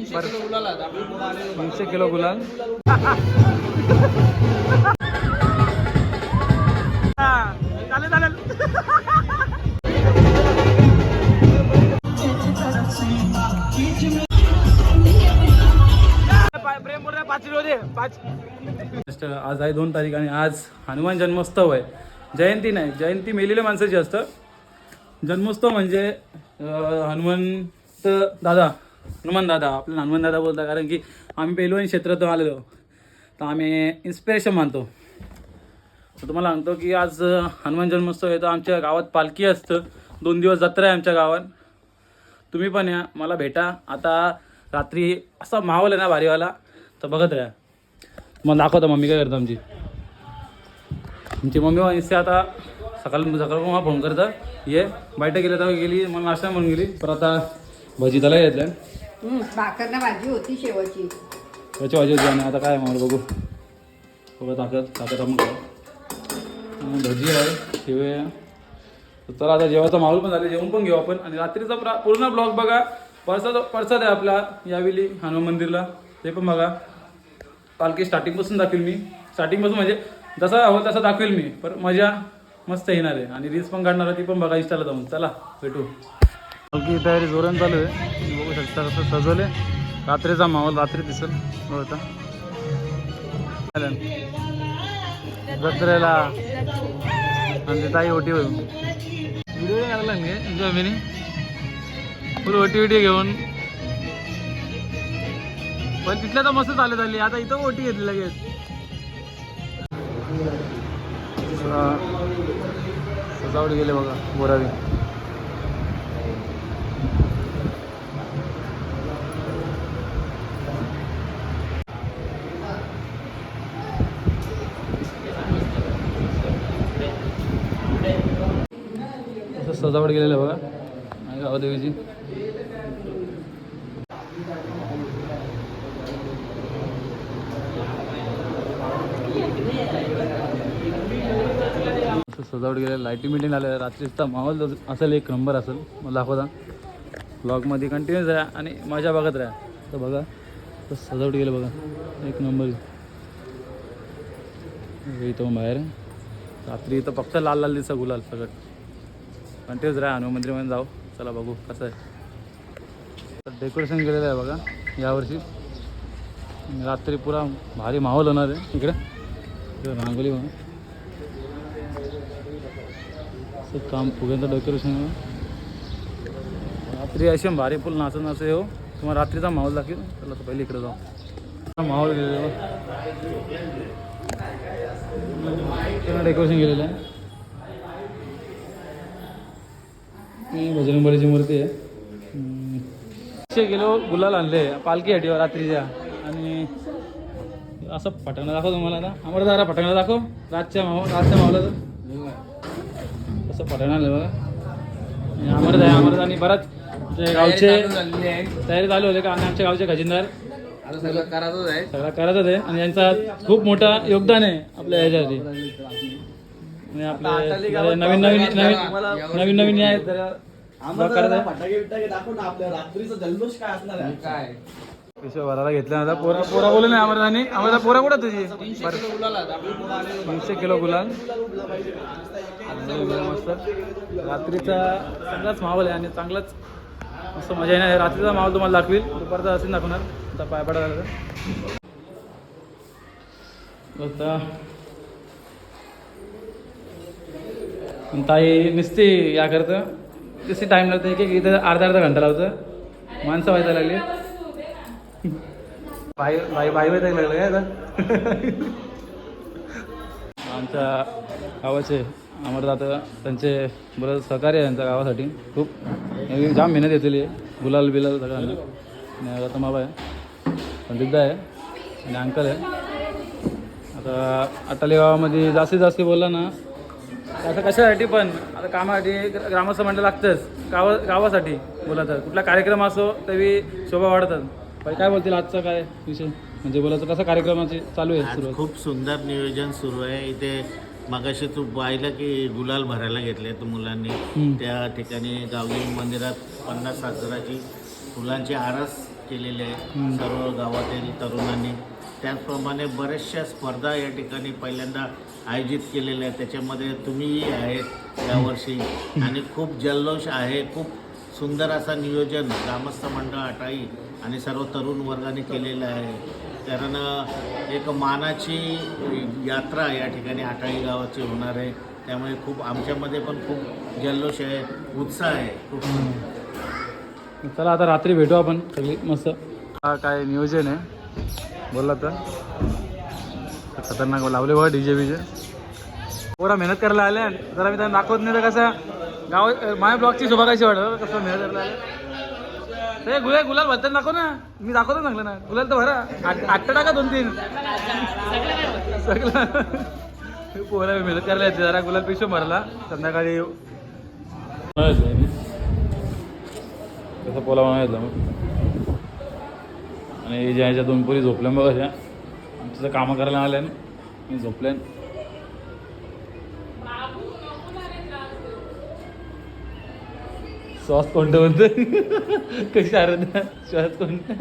300 kilo गुलाल. चालेल चालेल. प्रेम बोल 5 किलो दे 5. आज आहे 2 तारीख आणि आज हनुमान जन्मोत्सव आहे. जयंती नाही, जयंती मेलेल्या माणसाची असतं. जन्मोत्सव म्हणजे हनुमान दादा आपल्याला हनुमान दादा बोलतात, कारण की आम्ही पैलवान क्षेत्रातून आलेलो तर आम्ही इन्स्पिरेशन मानतो. तर तुम्हाला सांगतो की आज हनुमान जन्मोत्सव आहे. तर आमच्या गावात पालखी असतं, 2 दिवस जत्रा आहे आमच्या गावात. तुम्ही पण या, मला भेटा. आता रात्री असा माहोल आहे ना भारीवाला, तर बघत राहा. मग दाखवतो मम्मी काय करतो. आमची मम्मी इथे आता सकाळ मला फोन करतं, ये बैठक गेलं तर गेली, मग नाश्ता म्हणून गेली. पण आता भजी त्याला घेतल्या, भाकरना भाजी होती शेवची, त्याची भाजी होती. आणि आता काय मला बघू ताकद मग भजी आहे शेवे. चला आता जेवायचा माहोल पण झाला, जेवण पण घेऊ आपण. आणि रात्रीचा पूर्ण ब्लॉग बघा. परसाद आहे आपला यावेळी हनुमान मंदिरला, ते पण बघा. पालखी स्टार्टिंगपासून दाखवेल मी, स्टार्टिंगपासून म्हणजे जसा हवं तसा दाखवेल मी. पण मजा मस्त येणार आहे आणि रील्स पण काढणार आहे, ती पण बघा इंस्टाला जाऊन. चला भेटू. पालखी तयारी जोरान चालू आहे, बघू शकता असं सजवले. रात्रीचा माहोल रात्री दिसेल होता जत्रेला. आणि ताई ओटी होईल व्हिडिओ लागला एन्जॉय मी फुल ओटी घेऊन. पण तिथल्या तर मस्त चालत आली, आता इथं ओटी घेतली लगेच. सजावट गेले बघा बोरावी. सजावट गेलेलं आहे बघा गावदेवीची. सजावट गेलेलं, लाईटी मिटिंग आलेलं. रात्रीचा माहोल असेल, एक नंबर असेल. मला दाखवता ब्लॉगमध्ये कंटिन्यूच राहा आणि मजा बघत राहा. तर बघा तर सजावट गेलं बघा, एक नंबर. इथं बाहेर रात्री इथं फक्त लाल लाल दिसतं गुलाल सगळं. कंटिन्यूच राहा, हनुमान मंदिरमध्ये जाऊ. चला बघू कसं आहे. तर डेकोरेशन केलेलं आहे बघा यावर्षी. रात्री पुरा भारी माहोल होणार आहे इकडे. रांगोली बघा, असं काम फुग्यांचं डेकोरेशन. रात्री अशी भारी फुल नाचत हो. तुम्हाला रात्रीचा माहोल दाखवेल. चला तर पहिले इकडे जाऊ. माहोल गेलेलं डेकोरेशन केलेलं आहे. बजरंगबलीची मूर्ती आहे. 100 किलो गुलाल आणले पालखीसाठी रात्रीच्या. आणि असं फटांगणा दाखव तुम्हाला. आता आम्हाला जरा फटांगणा दाखव रातच्या माहोला. असं फटांगणा आलं बघा. अमरत आणि बराच गावचे तयारी चालू होते का. आणि आमच्या गावचे खजिनदार सगळं करायचंच आहे. आणि यांचा खूप मोठा योगदान आहे आपल्या ह्याच्यासाठी. आणि आपले नवीन आहेत भरायला घेतल्या. पोरा बोलू नाही अमरदानी. अमरदा पोरा कुठं तुझी. 300 किलो गुलाल मस्त. रात्रीचा चांगलाच माहोल आहे आणि चांगलाच मस्त मजा येणार. रात्रीचा माहोल तुम्हाला दाखवेल, दुपारचा असेल दाखवणार. आता पायपाडा झाला आता. ताई नुसती या करतं, नुसती टाईम लागतं. एक इथं अर्धा घंटा लावतं. माणसं व्हायला लागली. बाई व्हायला लागलं काय आता. आमच्या गावाचे अमरदादा त्यांचे बरं सहकार्य आहे त्यांच्या गावासाठी. खूप जाम मेहनत येतली आहे. गुलाल बिलाल सगळ्यांना. आणि आता माबा आहे, संदीपदा आहे आणि अंकल आहे. आता अटाली गावामध्ये जास्तीत जास्त बोलला ना असं कशासाठी पण आता कामासाठी ग्रामस्थ मंडळ लागतंच. गावासाठी बोला तर कुठला कार्यक्रम असो तरी शोभा वाढतात. पण काय बोलतील आजचा काय विषय म्हणजे बोलायचं कसा कार्यक्रमाची चालू आहे सुरुवात. खूप सुंदर नियोजन सुरू आहे इथे. मगाशी तू पाहिलं की गुलाल भरायला घेतले तर मुलांनी त्या ठिकाणी गावदेवी मंदिरात 50 हजाराची फुलांची आरस केलेले आहे सर्व गावातील तरुणांनी. त्याचप्रमाणे बऱ्याचशा स्पर्धा या ठिकाणी पहिल्यांदा आयोजित केलेल्या आहेत. त्याच्यामध्ये तुम्हीही आहेत यावर्षी आणि खूप जल्लोष आहे. खूप सुंदर असा नियोजन ग्रामस्थ मंडळ अटाई आणि सर्व तरुण वर्गाने केलेलं आहे. कारण एक मानाची यात्रा या ठिकाणी अटाई गावाची होणार आहे. त्यामुळे खूप आमच्यामध्ये पण खूप जल्लोष आहे, उत्साह आहे खूप. चला आता रात्री भेटू आपण सगळी मस्त. हा काय नियोजन आहे बोलला तर खतरनाक लावले बघा डीजे बीजे. पोरा मेहनत करायला आले. जरा मी त्यांना दाखवत नाही तर कसं गाव माझ्या ब्लॉगची शोभा कशी वाटत कसं मेहनत करायला आले. ते गुलाल भरताना दाखव ना. मी दाखवतो चांगलं ना. गुलाल तर भरा 8 टाका 2-3 सगळं. पोरा मेहनत करायला येते. जरा गुलाल पिशो भरला संध्याकाळी येऊ. कसं पोला बनवायचं मग. आणि ज्या ह्याच्या 2 पोरी झोपल्या बघ अशा आमचं कामं करायला आल्या ना. मी झोपल्या श्वास कोणतं म्हणतं कशी आराधना श्वास कोणतं.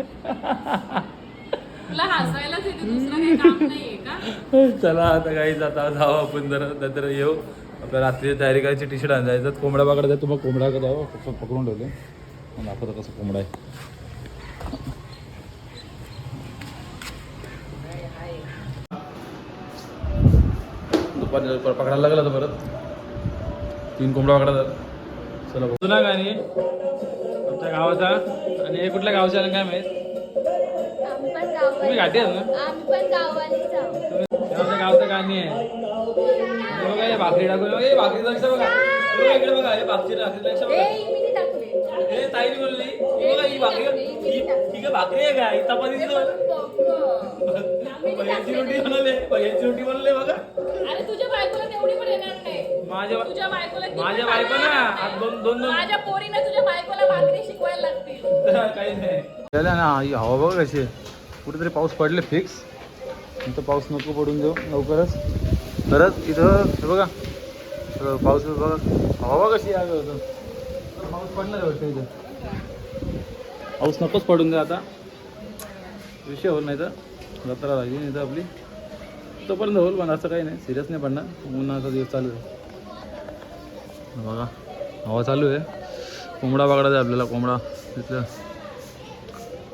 चला आता काही जाता जावं आपण जरा नंतर येऊ. आपल्या रात्री तयारी करायची. टी शर्ट आणायचं. कोंबडा बाकडा जाय. तुम्हाला कोंबडा का द्यावं पकडून ठेवले. दाखवतो कसं कोंबडा आहे. दुपारी पकडायला लागला तर परत 3 कोंबडा पकडा. चला जुना गाणी आमच्या गावाचा. आणि हे कुठल्या गावच्या आलं काय माहीत. तुम्ही घाटी आहात ना. आमच्या गावचं गाणी आहे. बघा हे भाकरी टाकून बघा. हे भाकरी लक्ष बघा. इकडे बघा हे भाकरी लक्ष बघा. हे ताई बोलली बघा ही भाकरी ही काय भाकरी आहे का. ही चपातीची भैयाची रोटी बनवले. भैयाची रोटी बनवले बघा. माझ्या बायको ना दोन माझ्या पोरीने तुझ्या बायकोला भाकरी शिकवायला लागतील. काही नाही त्याला ना. ही हवा बघा कशी. कुठेतरी पाऊस पडले फिक्स. इथं पाऊस नको पडून जाऊ लवकरच. परत इथं हे बघा पाऊस बघा. हवा कशी आहे. पाऊस पडणार वाटतं इथं. पाऊस नकोच पडून द्या आता. विषय होईल नाही तर जत्रा राहिली नाही तर आपली तोपर्यंत होईल. पण असं काही नाही सिरियस नाही पडणार. उन्हाचा दिवस चालू आहे बघा. हवा चालू आहे. कोंबडा बागडा आहे आपल्याला. कोंबडा तिथलं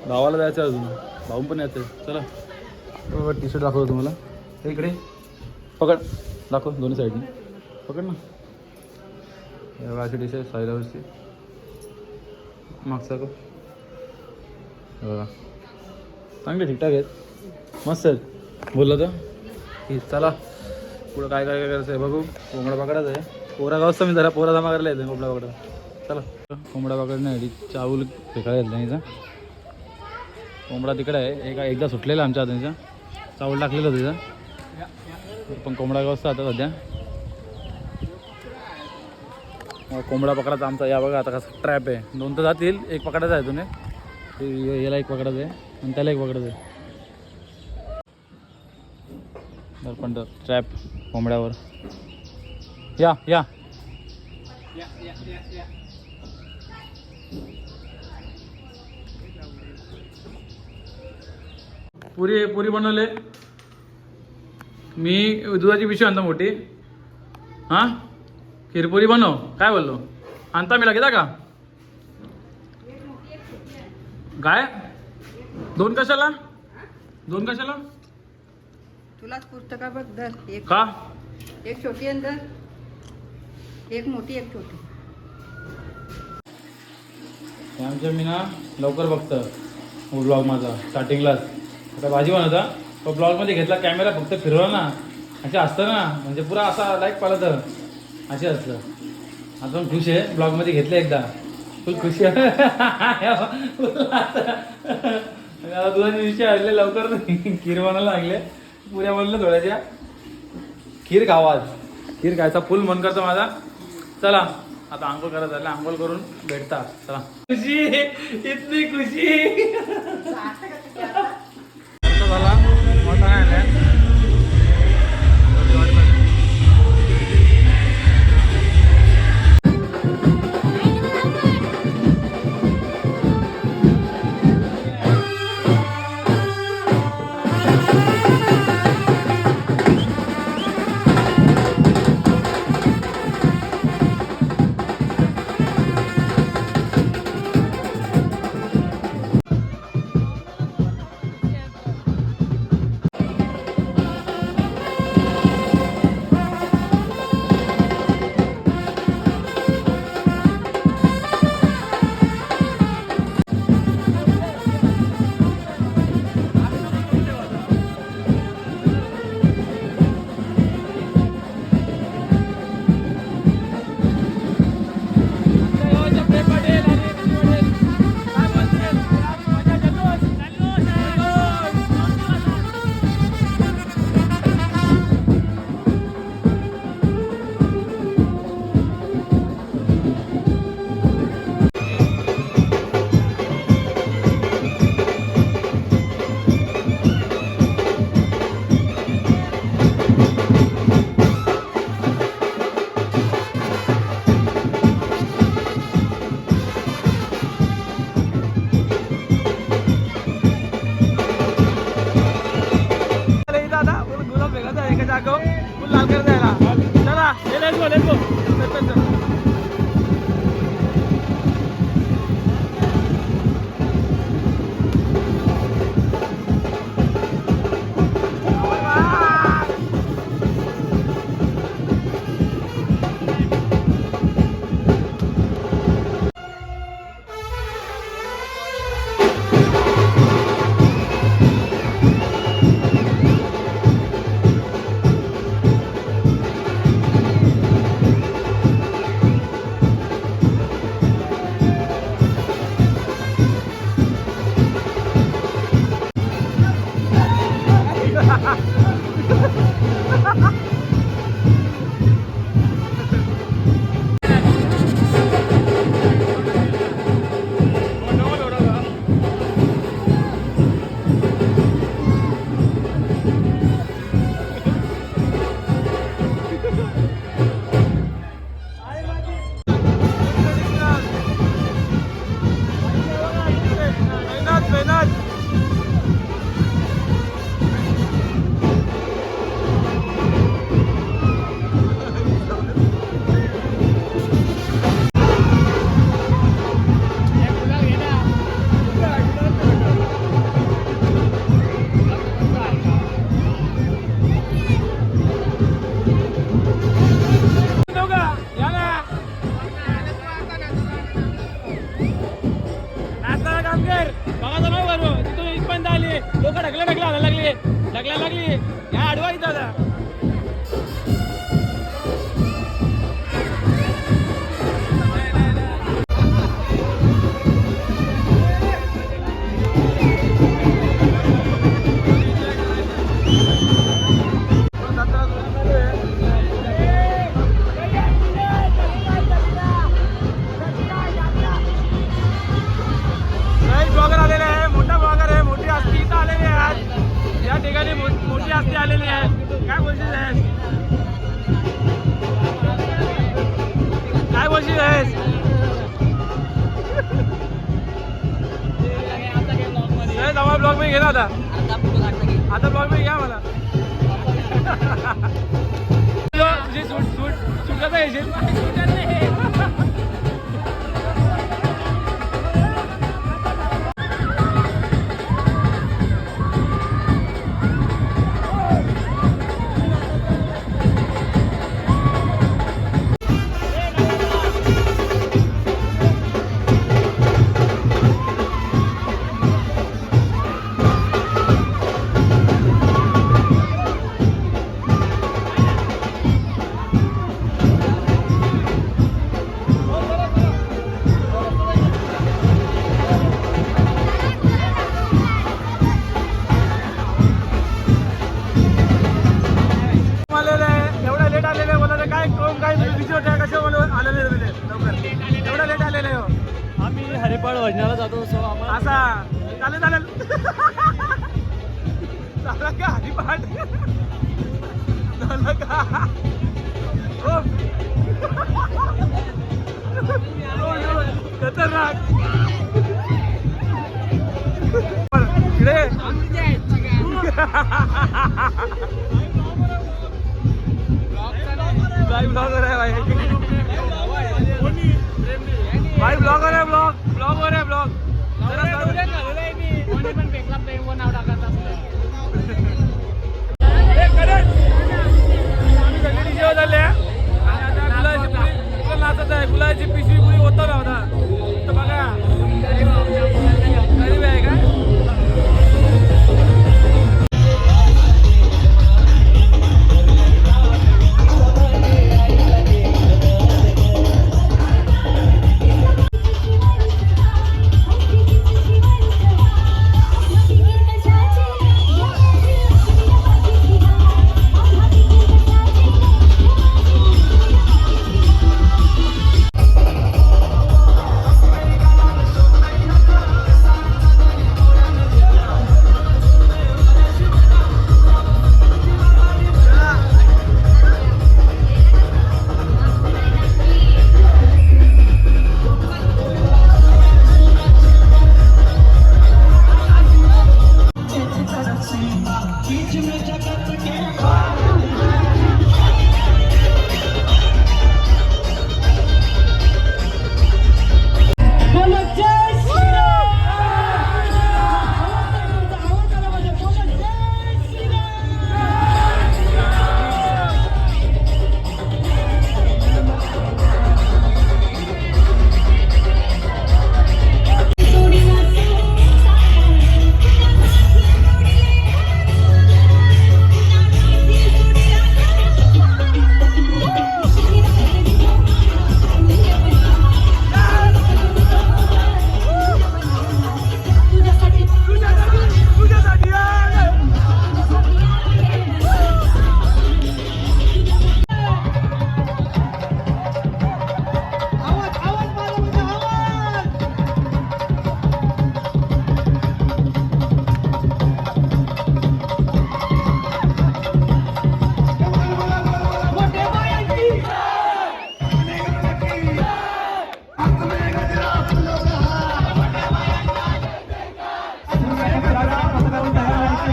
गावाला जायचं आहे. अजून भाऊ पण यायचं आहे. चला बघा टी शर्ट दाखवतो तुम्हाला. इकडे पकड दाखव दोन्ही साईडने पकड ना. बघा अशी टी शर्ट साईलावरची मागचा का बघा. चांगले ठीकठाक आहेत मस्त आहेत. बोललं तर की चला पुढं काय काय काय करायचं आहे बघू. कोंबडा पकडायचं आहे. पोरा गावचं मी जरा पोरा जमा करायला येते कोंबडा पकडा. चला कोंबडा पकडण्यासाठी चावल फेकायला येत नाही. कोंबडा तिकडे आहे. एकदा सुटलेला आमच्या हाताचा. चावल टाकलेलं तिथं. पण कोंबडा गावचा आता सध्या कोंबडा पकडायचा आमचा. या बघा आता कसं ट्रॅप आहे. 2 तर जातील. एक पकडायचा आहे तुम्ही. याला एक पकडायचं आहे आणि त्याला एक पकडायचं आहे. तर पण ट्रॅप कोंबड्यावर. या या पुरी बनवले. मी दुधाची पिशवी आणतो मोठी. हां खीरपुरी बनव. काय बोललो आणता मी लागेल का. काय 2 कशाला. 2 कशाला. तुलाच पुस्तकाबद्दल एक का. एक छोटी अंदर एक मोठी एक छोटी. आमच्या मी ना लवकर बघतं ब्लॉग माझा स्टार्टिंगलाच. आता भाजी बनवता तो ब्लॉगमध्ये घेतला कॅमेरा फक्त फिरवला ना असे असतं ना. म्हणजे पुरा असा लाईक पाला तर असे असतं. आता पण खुश आहे. ब्लॉगमध्ये घेतलं एकदा फुल खुशी आहे. दुधाचे विषय आणले लवकर. खीर बनायला लागले. पुऱ्या बनलं थोड्याच्या. खीर खावा आज. खीर खायचा फुल मन करतो माझा. चला आता आंघोळ करत झालं. आंघोळ करून भेटता. चला खुशी इतनी खुशी झाला मोठा नाही. let's go. चल. लोक ढकला लागली या आडवा इथं आता. ब्लॉगर आलेले आहे, मोठा ब्लॉगर आहे, मोठी हस्ती इथं आलेली आहे आज या ठिकाणी, मोठी हस्ती आलेली आहे. काय बोलशील आहेस? काय बोलशील आहेस? जमा ब्लॉग मी घेणार आता ब्लॉग मी घ्या मला. तुझी सूट कसं येशील? एवढा लेट आलेले हो. आम्ही हरिपाळ भजनाला जातो सो आम्हाला असा चालेल झालं का हरिपाठ झालं का हो. खतरनाक इकडे भाई ब्लॉगर है भाई ब्लॉगर है ब्लॉगर है ब्लॉग नाचत आहे. गुलाची पिशवी पुरी होता ना होता तर बघा गरीब आहे का.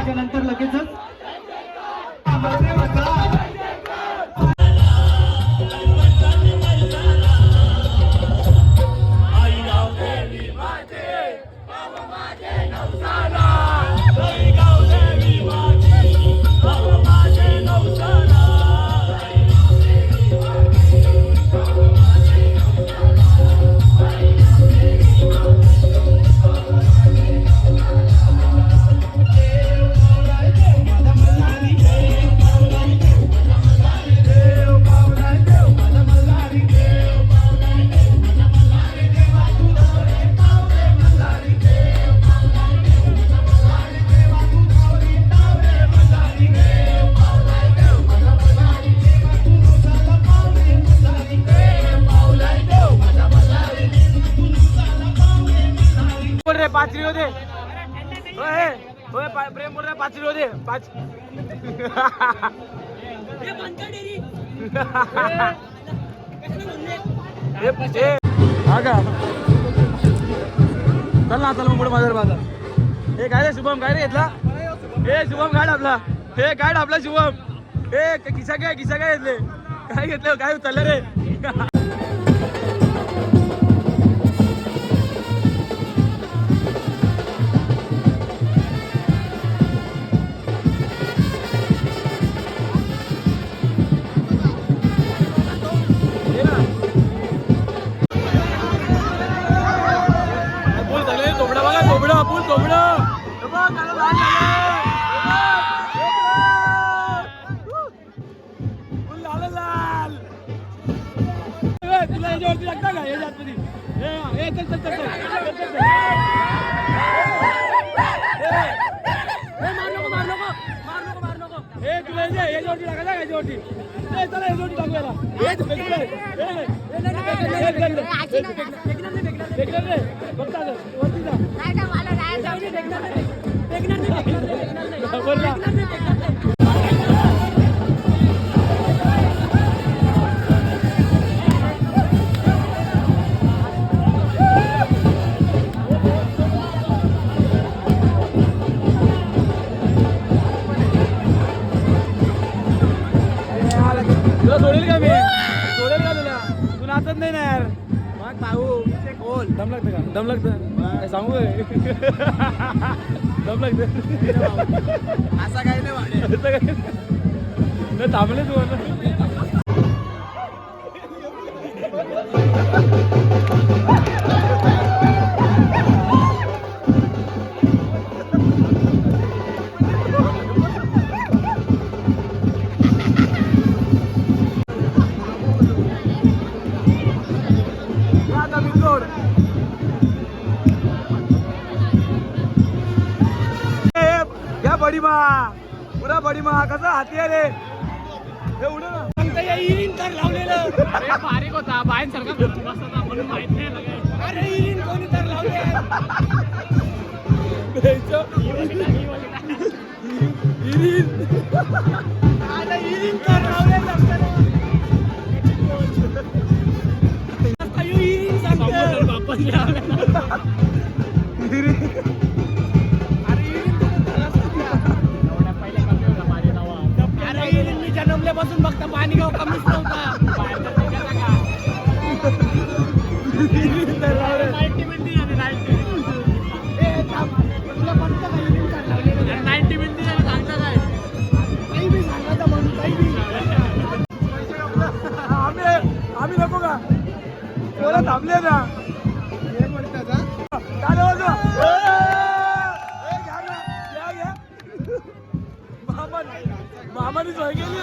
त्याच्यानंतर लगेचच बोल रे 5 किलो दे. होय होय प्रेम बोल रे 5 किलो दे 5. हा का चल ना चल मग पुढे बाजार बाजार. हे काय रे शुभम काय रे घेतला. हे शुभम गाड आपला. हे गाड आपला शुभम. हे किसा काय घेतले काय घेतले काय उचललं रे. तुला याच्यावरती लागता का याच्या आतमध्ये. हे तुला याच्यावरती टाकायचं का याच्यावरती. चला याच्यावरती टाकूयाला. बघता वरती जा बोलला. तुला सोडेल का मी सोडेल का तुला तू नाचत नाही ना यार. मग भाऊ बोल दम लागतं का दम लागतं सांगू दम लागतं असं काही नाही थांबले तू. बडी मा पुरा बडी मा कसा हाती आहे रे. हे उड ना इरीन तर लावलेलं. अरे बारीक होता बाहेर सारखा बसता म्हणून माहित नाही. अरे इरीन कोणी तर लावले. इरीन आता इरीन तर लावले इरीन सांगतो बापन जन्मल्यापासून बघता पाणी गाव कमीच नव्हता. आम्ही नको का बोला थांबले ना. मामानी सोय केली.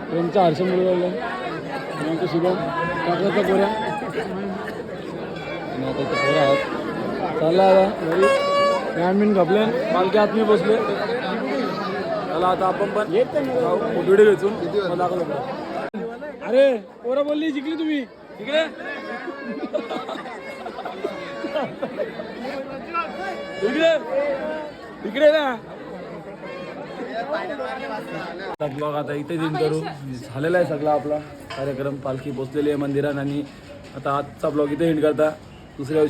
प्रेमचा हर्ष मिळवलं आमचं शुभम काकाचा पोऱ्या आणि आता इथे पोरा आहात चालला आता घरी ग्रामीण घपले पालखी आतमी बसले चला आता आपण पण व्हिडिओ घेऊन दाखवतो. अरे पोरा बोलली जिंकली तुम्ही इकडे इकडे इकडे ना ब्लॉग आता इथे दिन करू झालेला आहे सगळा आपला कार्यक्रम. पालखी पोचलेली आहे मंदिरात आणि आता आजचा ब्लॉग इथे एंड करता. दुसऱ्या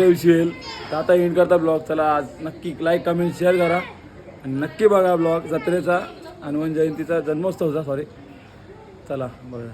दिवशी येईल तर आता एंड करता ब्लॉग. चला आज नक्की लाईक कमेंट शेअर करा आणि नक्की बघा ब्लॉग जत्रेचा हनुमान जयंतीचा जन्मोत्सवचा चला बघा.